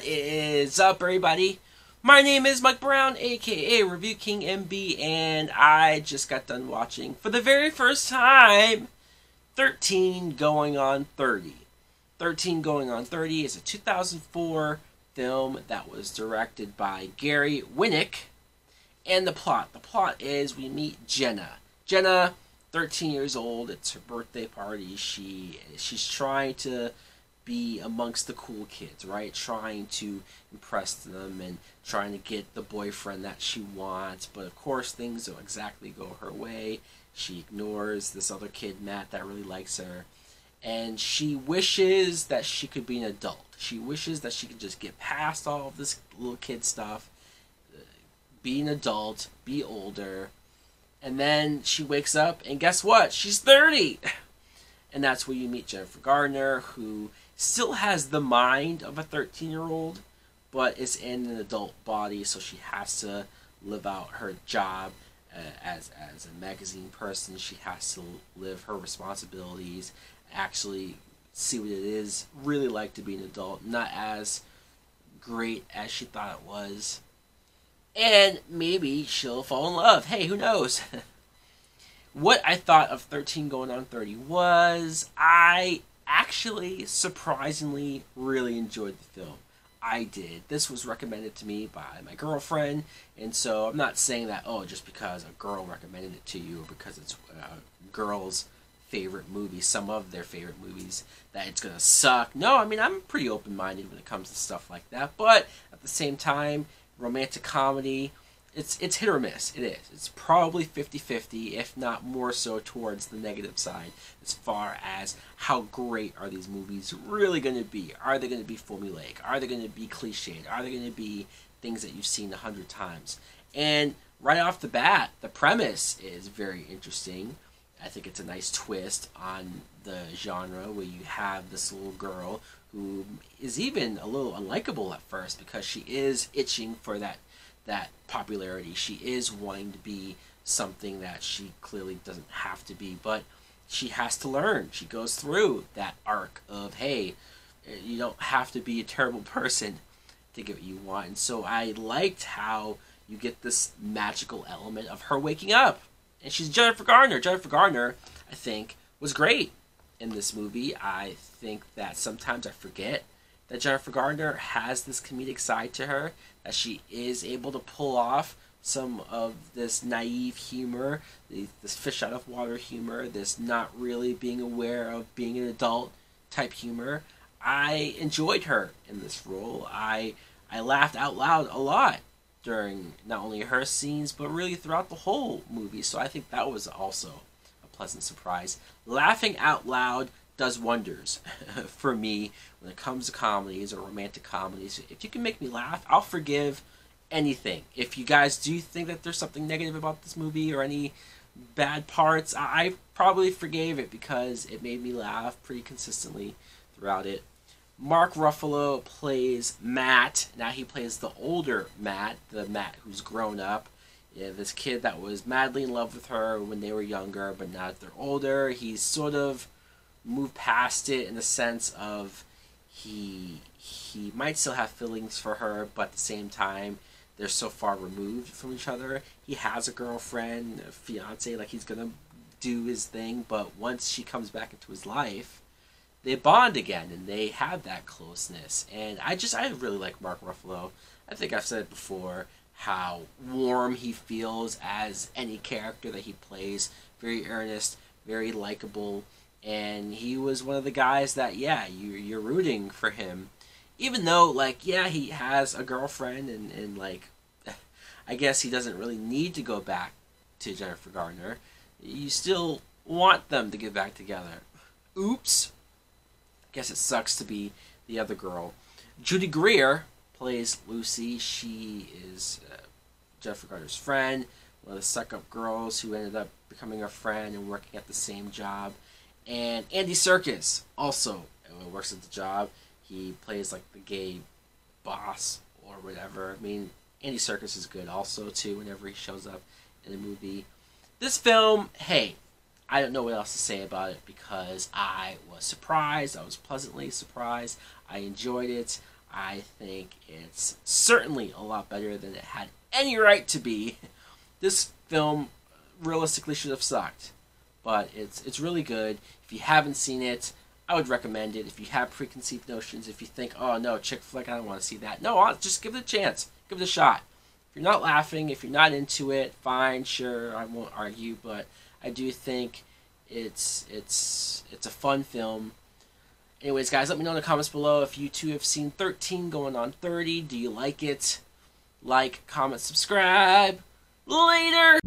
What is up, everybody? My name is Mike Brown, aka Review King MB, and I just got done watching, for the very first time, 13 Going on 30. 13 Going on 30 is a 2004 film that was directed by Gary Winnick. And the plot is we meet Jenna. Jenna, 13 years old, it's her birthday party. She's trying to be amongst the cool kids, right? Trying to impress them and trying to get the boyfriend that she wants. But of course, things don't exactly go her way. She ignores this other kid, Matt, that really likes her. And she wishes that she could be an adult. She wishes that she could just get past all of this little kid stuff, be an adult, be older. And then she wakes up, and guess what? She's 30! And that's where you meet Jennifer Garner, who still has the mind of a 13-year-old, but is in an adult body, so she has to live out her job as a magazine person. She has to live her responsibilities, actually see what it is really like to be an adult, not as great as she thought it was. And maybe she'll fall in love. Hey, who knows? What I thought of 13 Going on 30 was I actually surprisingly really enjoyed the film. I did. This was recommended to me by my girlfriend, and so I'm not saying that, oh, just because a girl recommended it to you or because it's a girl's favorite movie, some of their favorite movies, that it's going to suck. No, I mean, I'm pretty open-minded when it comes to stuff like that, but at the same time, romantic comedy, it's hit or miss. It is. It's probably 50-50, if not more so towards the negative side, as far as how great are these movies really going to be. Are they going to be formulaic? Are they going to be cliched? Are they going to be things that you've seen 100 times? And right off the bat, the premise is very interesting. I think it's a nice twist on the genre where you have this little girl who is even a little unlikable at first because she is itching for that popularity. She is wanting to be something that she clearly doesn't have to be, but she has to learn. She goes through that arc of, hey, you don't have to be a terrible person to get what you want. And so I liked how you get this magical element of her waking up. And she's Jennifer Garner. Jennifer Garner, I think, was great in this movie. I think that sometimes I forget that Jennifer Garner has this comedic side to her, that she is able to pull off some of this naive humor, this fish out of water humor, this not really being aware of being an adult type humor. I enjoyed her in this role. I laughed out loud a lot during not only her scenes, but really throughout the whole movie. So I think that was also a pleasant surprise. Laughing out loud does wonders for me when it comes to comedies or romantic comedies. If you can make me laugh, I'll forgive anything. If you guys do think that there's something negative about this movie or any bad parts, I probably forgave it because it made me laugh pretty consistently throughout it. Mark Ruffalo plays Matt. Now he plays the older Matt, the Matt who's grown up. Yeah, this kid that was madly in love with her when they were younger, but now that they're older, he's sort of moved past it in the sense of he might still have feelings for her, but at the same time, they're so far removed from each other. He has a girlfriend, a fiance, like he's gonna do his thing, but once she comes back into his life, they bond again, and they have that closeness. And I really like Mark Ruffalo. I think I've said it before, how warm he feels as any character that he plays. Very earnest, very likable, and he was one of the guys that, yeah, you're rooting for him. Even though, like, yeah, he has a girlfriend, and like, I guess he doesn't really need to go back to Jennifer Garner. You still want them to get back together. Oops. Guess it sucks to be the other girl. Judy Greer plays Lucy. She is Jennifer Garner's friend, one of the suck-up girls who ended up becoming a friend and working at the same job. And Andy Serkis also works at the job. He plays like the gay boss or whatever. I mean, Andy Serkis is good also too whenever he shows up in a movie. This film, hey, I don't know what else to say about it because I was surprised. I was pleasantly surprised. I enjoyed it. I think it's certainly a lot better than it had any right to be. This film realistically should have sucked, but it's really good. If you haven't seen it, I would recommend it. If you have preconceived notions, if you think, oh no, chick flick, I don't want to see that. No, just give it a chance. Give it a shot. If you're not laughing, if you're not into it, fine, sure, I won't argue, but I do think it's a fun film. Anyways, guys, let me know in the comments below if you too have seen 13 going on 30. Do you like it? Like, comment, subscribe. Later!